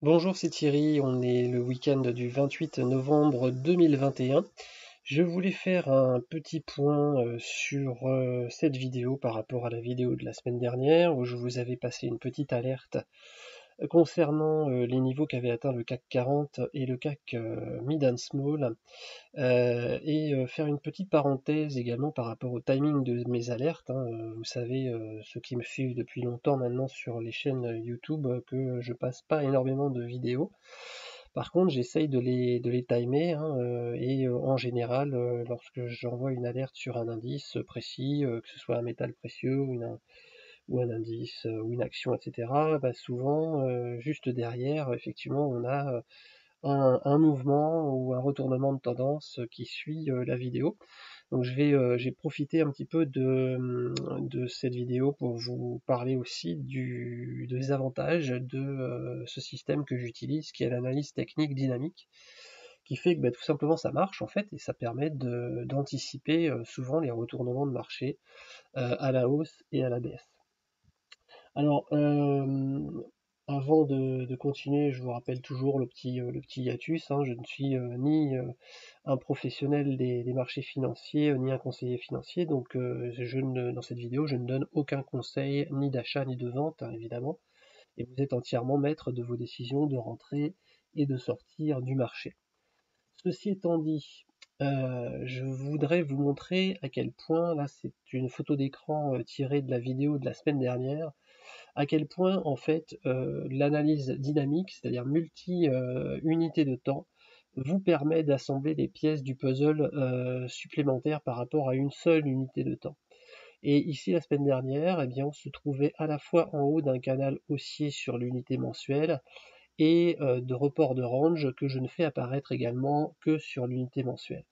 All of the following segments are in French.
Bonjour, c'est Thierry, on est le week-end du 28 novembre 2021. Je voulais faire un petit point sur cette vidéo par rapport à la vidéo de la semaine dernière où je vous avais passé une petite alerte concernant les niveaux qu'avait atteint le CAC 40 et le CAC Mid and Small et faire une petite parenthèse également par rapport au timing de mes alertes, hein. Vous savez, ceux qui me suivent depuis longtemps maintenant sur les chaînes YouTube, que je passe pas énormément de vidéos. Par contre, j'essaye de les timer, hein, et en général, lorsque j'envoie une alerte sur un indice précis, que ce soit un métal précieux ou un indice ou une action, etc., bah souvent, juste derrière, effectivement, on a un mouvement ou un retournement de tendance qui suit la vidéo. Donc j'ai profité un petit peu de cette vidéo pour vous parler aussi des avantages de ce système que j'utilise, qui est l'analyse technique dynamique, qui fait que bah, tout simplement ça marche en fait, et ça permet d'anticiper souvent les retournements de marché à la hausse et à la baisse. Alors, avant de continuer, je vous rappelle toujours le petit hiatus, hein, je ne suis ni un professionnel des marchés financiers, ni un conseiller financier, donc dans cette vidéo, je ne donne aucun conseil ni d'achat ni de vente, hein, évidemment, et vous êtes entièrement maître de vos décisions de rentrer et de sortir du marché. Ceci étant dit, je voudrais vous montrer à quel point, là c'est une photo d'écran tirée de la vidéo de la semaine dernière, à quel point en fait l'analyse dynamique, c'est-à-dire multi-unités de temps, vous permet d'assembler des pièces du puzzle supplémentaires par rapport à une seule unité de temps. Et ici, la semaine dernière, eh bien, on se trouvait à la fois en haut d'un canal haussier sur l'unité mensuelle et de report de range que je ne fais apparaître également que sur l'unité mensuelle.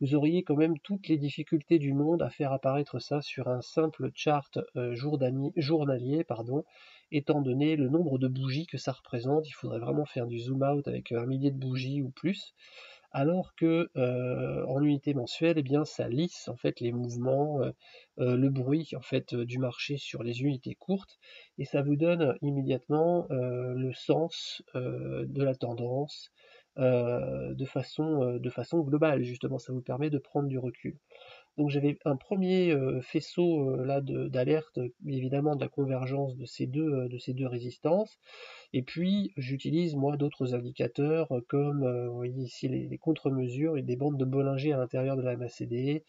Vous auriez quand même toutes les difficultés du monde à faire apparaître ça sur un simple chart journalier, étant donné le nombre de bougies que ça représente. Il faudrait vraiment faire du zoom out avec un millier de bougies ou plus, alors que en unité mensuelle, eh bien, ça lisse en fait les mouvements, le bruit en fait du marché sur les unités courtes, et ça vous donne immédiatement le sens de la tendance de façon globale. Justement, ça vous permet de prendre du recul. Donc j'avais un premier faisceau là d'alerte, évidemment de la convergence de ces deux résistances. Et puis j'utilise moi d'autres indicateurs comme vous voyez ici les contre-mesures et des bandes de Bollinger à l'intérieur de la MACD,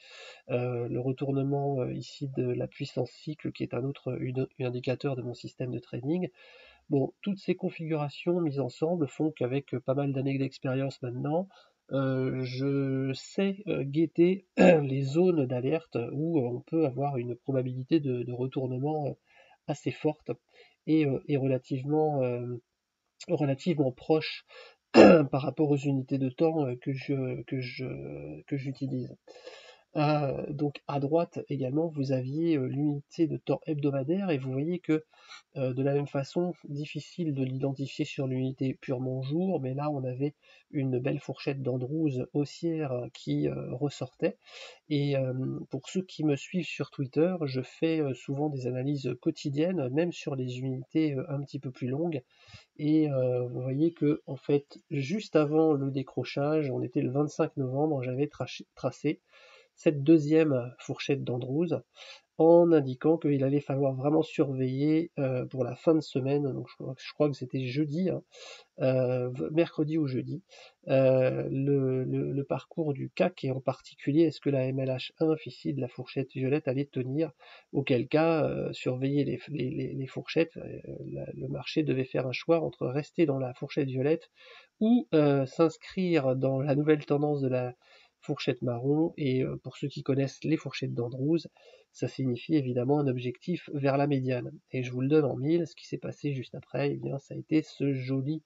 le retournement ici de la puissance cycle qui est un autre indicateur de mon système de trading. Bon, toutes ces configurations mises ensemble font qu'avec pas mal d'années d'expérience maintenant, je sais guetter les zones d'alerte où on peut avoir une probabilité de retournement assez forte et relativement proche par rapport aux unités de temps que j'utilise. Donc à droite également, vous aviez l'unité de temps hebdomadaire, et vous voyez que de la même façon, difficile de l'identifier sur l'unité purement jour, mais là on avait une belle fourchette d'Andrews haussière qui ressortait. Et pour ceux qui me suivent sur Twitter, je fais souvent des analyses quotidiennes, même sur les unités un petit peu plus longues. Et vous voyez que en fait, juste avant le décrochage, on était le 25 novembre, j'avais tracé cette deuxième fourchette d'Andrews en indiquant qu'il allait falloir vraiment surveiller pour la fin de semaine, donc je crois que c'était jeudi, hein, mercredi ou jeudi, le parcours du CAC, et en particulier est-ce que la MLH1 ici de la fourchette violette allait tenir, auquel cas surveiller les fourchettes, le marché devait faire un choix entre rester dans la fourchette violette ou s'inscrire dans la nouvelle tendance de la fourchette marron. Et pour ceux qui connaissent les fourchettes d'Andrews, ça signifie évidemment un objectif vers la médiane. Et je vous le donne en mille, ce qui s'est passé juste après, eh bien, ça a été ce joli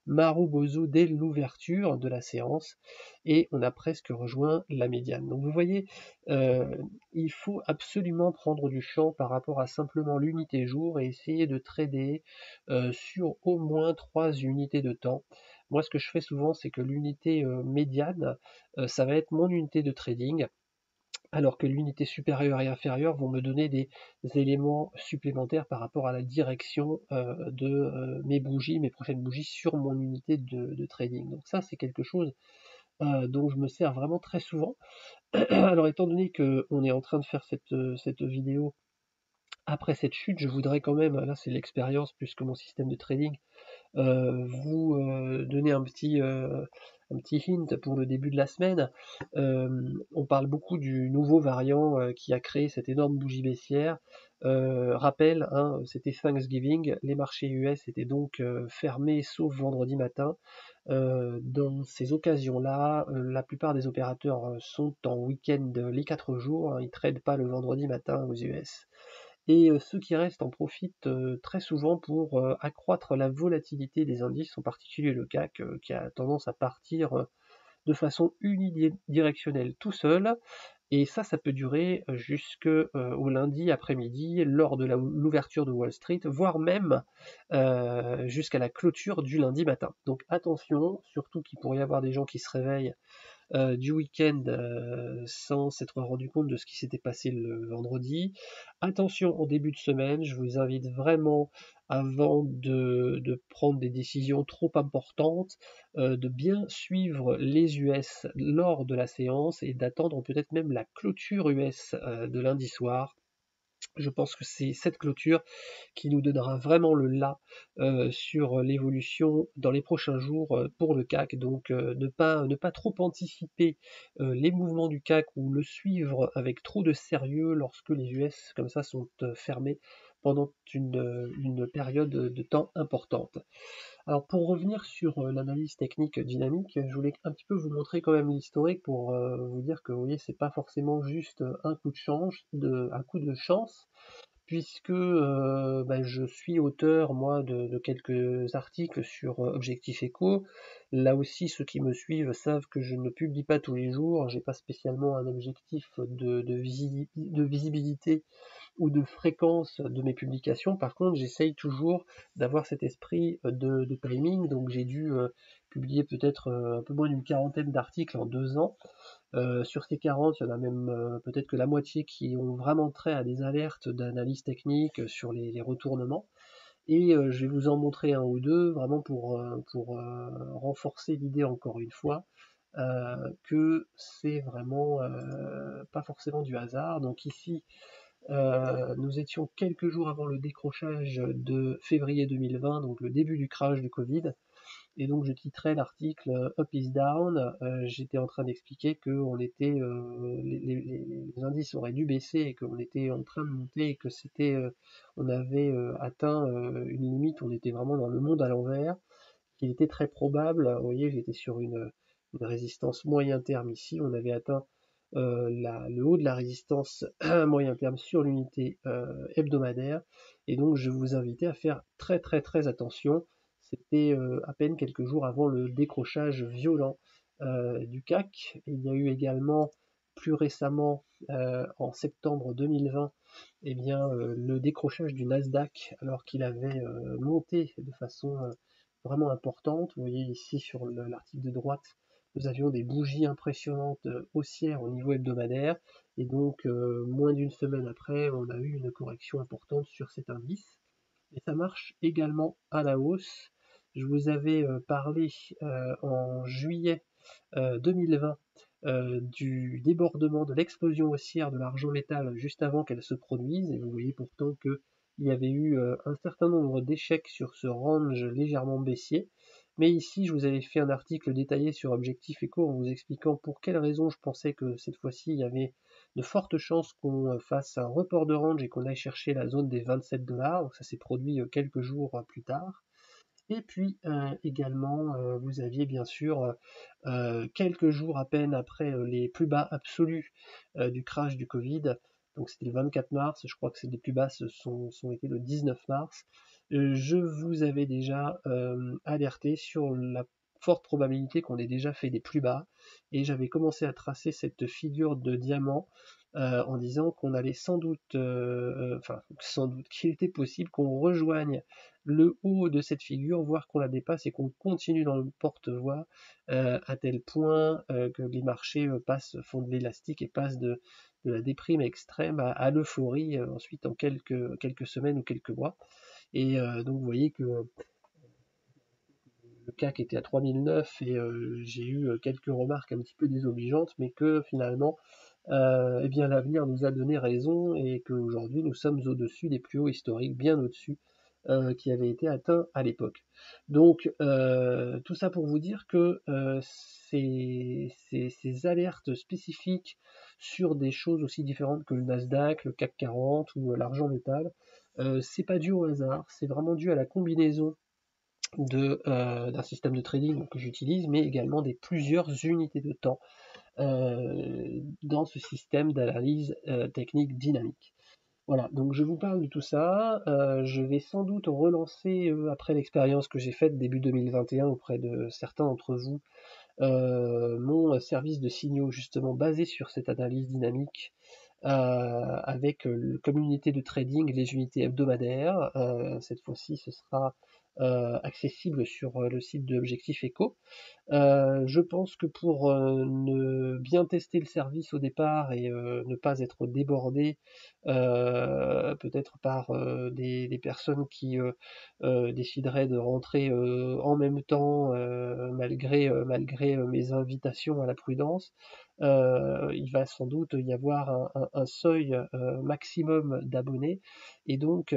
Marubozu dès l'ouverture de la séance, et on a presque rejoint la médiane. Donc vous voyez, il faut absolument prendre du champ par rapport à simplement l'unité jour et essayer de trader sur au moins 3 unités de temps. Moi, ce que je fais souvent, c'est que l'unité médiane, ça va être mon unité de trading. alors que l'unité supérieure et inférieure vont me donner des éléments supplémentaires par rapport à la direction de mes bougies, mes prochaines bougies sur mon unité de trading. Donc ça, c'est quelque chose dont je me sers vraiment très souvent. Alors étant donné qu'on est en train de faire cette vidéo après cette chute, je voudrais quand même, là c'est l'expérience plus que mon système de trading, vous donner un petit hint pour le début de la semaine. On parle beaucoup du nouveau variant qui a créé cette énorme bougie baissière. Rappel, hein, c'était Thanksgiving, les marchés US étaient donc fermés sauf vendredi matin. Dans ces occasions-là, la plupart des opérateurs sont en week-end les 4 jours, hein, ils ne tradent pas le vendredi matin aux US. Et ceux qui restent en profitent très souvent pour accroître la volatilité des indices, en particulier le CAC, qui a tendance à partir de façon unidirectionnelle tout seul. Et ça peut durer jusqu'au lundi après-midi, lors de l'ouverture de Wall Street, voire même jusqu'à la clôture du lundi matin. Donc attention, surtout qu'il pourrait y avoir des gens qui se réveillent du week-end sans s'être rendu compte de ce qui s'était passé le vendredi. Attention en début de semaine, je vous invite vraiment, avant de prendre des décisions trop importantes, de bien suivre les US lors de la séance et d'attendre peut-être même la clôture US de lundi soir. Je pense que c'est cette clôture qui nous donnera vraiment le là sur l'évolution dans les prochains jours pour le CAC. Donc ne pas trop anticiper les mouvements du CAC ou le suivre avec trop de sérieux lorsque les US comme ça sont fermés pendant une période de temps importante. Alors pour revenir sur l'analyse technique dynamique, je voulais un petit peu vous montrer quand même l'historique pour vous dire que vous voyez, c'est pas forcément juste un coup de chance, puisque je suis auteur moi de quelques articles sur Objectif Eco. Là aussi, ceux qui me suivent savent que je ne publie pas tous les jours, j'ai pas spécialement un objectif de visibilité ou de fréquence de mes publications. Par contre, j'essaye toujours d'avoir cet esprit de timing, donc j'ai dû publier peut-être un peu moins d'une quarantaine d'articles en 2 ans. Sur ces 40, il y en a même peut-être que la moitié qui ont vraiment trait à des alertes d'analyse technique sur les retournements. Et je vais vous en montrer un ou deux, vraiment pour renforcer l'idée encore une fois, que c'est vraiment pas forcément du hasard. Donc ici, nous étions quelques jours avant le décrochage de février 2020, donc le début du crash du Covid. Et donc je titrais l'article Up is down. J'étais en train d'expliquer que les indices auraient dû baisser et qu'on était en train de monter et que on avait atteint une limite, on était vraiment dans le monde à l'envers, qu'il était très probable, vous voyez, j'étais sur une résistance moyen terme ici, on avait atteint le haut de la résistance moyen terme sur l'unité hebdomadaire, et donc je vous invitais à faire très très très attention. C'était à peine quelques jours avant le décrochage violent du CAC. Il y a eu également plus récemment, en septembre 2020, eh bien, le décrochage du Nasdaq alors qu'il avait monté de façon vraiment importante. Vous voyez ici sur l'article de droite, nous avions des bougies impressionnantes haussières au niveau hebdomadaire, et donc moins d'une semaine après, on a eu une correction importante sur cet indice. Et ça marche également à la hausse. Je vous avais parlé en juillet 2020 du débordement de l'explosion haussière de l'argent métal juste avant qu'elle se produise, et vous voyez pourtant qu'il y avait eu un certain nombre d'échecs sur ce range légèrement baissier. Mais ici, je vous avais fait un article détaillé sur Objectif Eco en vous expliquant pour quelles raisons je pensais que cette fois-ci, il y avait de fortes chances qu'on fasse un report de range et qu'on aille chercher la zone des 27 $. Donc ça s'est produit quelques jours plus tard. Et puis également, vous aviez bien sûr, quelques jours à peine après les plus bas absolus du crash du Covid, donc c'était le 24 mars, je crois que les plus bas sont été le 19 mars, je vous avais déjà alerté sur la forte probabilité qu'on ait déjà fait des plus bas, et j'avais commencé à tracer cette figure de diamant en disant qu'on allait sans doute, qu'il était possible qu'on rejoigne le haut de cette figure, voire qu'on la dépasse et qu'on continue dans le porte-voie à tel point que les marchés font de l'élastique et passent la déprime extrême à l'euphorie ensuite en quelques semaines ou quelques mois. Et donc vous voyez que le CAC était à 3009 et j'ai eu quelques remarques un petit peu désobligeantes, mais que finalement eh bien l'avenir nous a donné raison et qu'aujourd'hui nous sommes au-dessus des plus hauts historiques, bien au-dessus qui avaient été atteints à l'époque. Donc tout ça pour vous dire que ces alertes spécifiques sur des choses aussi différentes que le Nasdaq, le CAC 40 ou l'argent métal, c'est pas dû au hasard, c'est vraiment dû à la combinaison d'un système de trading que j'utilise, mais également des plusieurs unités de temps dans ce système d'analyse technique dynamique. Voilà, donc je vous parle de tout ça. Je vais sans doute relancer, après l'expérience que j'ai faite début 2021 auprès de certains d'entre vous, mon service de signaux justement basé sur cette analyse dynamique avec comme unité de trading les unités hebdomadaires. Cette fois-ci, ce sera accessible sur le site de Objectif Echo. Je pense que pour ne bien tester le service au départ et ne pas être débordé peut-être par des personnes qui décideraient de rentrer en même temps malgré mes invitations à la prudence, il va sans doute y avoir un seuil maximum d'abonnés et donc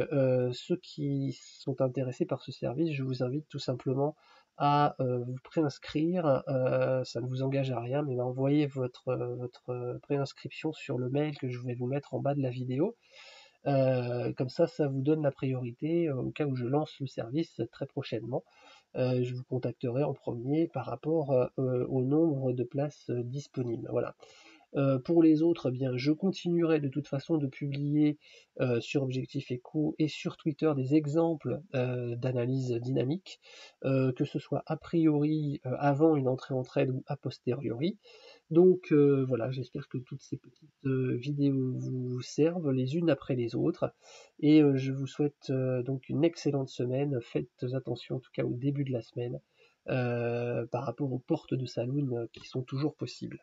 ceux qui sont intéressés par ce service, je vous invite tout simplement à vous préinscrire, ça ne vous engage à rien, mais envoyez votre préinscription sur le mail que je vais vous mettre en bas de la vidéo. Comme ça vous donne la priorité au cas où je lance le service très prochainement. Je vous contacterai en premier par rapport au nombre de places disponibles. Voilà. Pour les autres, eh bien, je continuerai de toute façon de publier sur Objectif Echo et sur Twitter des exemples d'analyse dynamique, que ce soit a priori avant une entrée en trade ou a posteriori. Donc voilà, j'espère que toutes ces petites vidéos vous servent les unes après les autres. Et je vous souhaite donc une excellente semaine. Faites attention en tout cas au début de la semaine par rapport aux portes de saloon qui sont toujours possibles.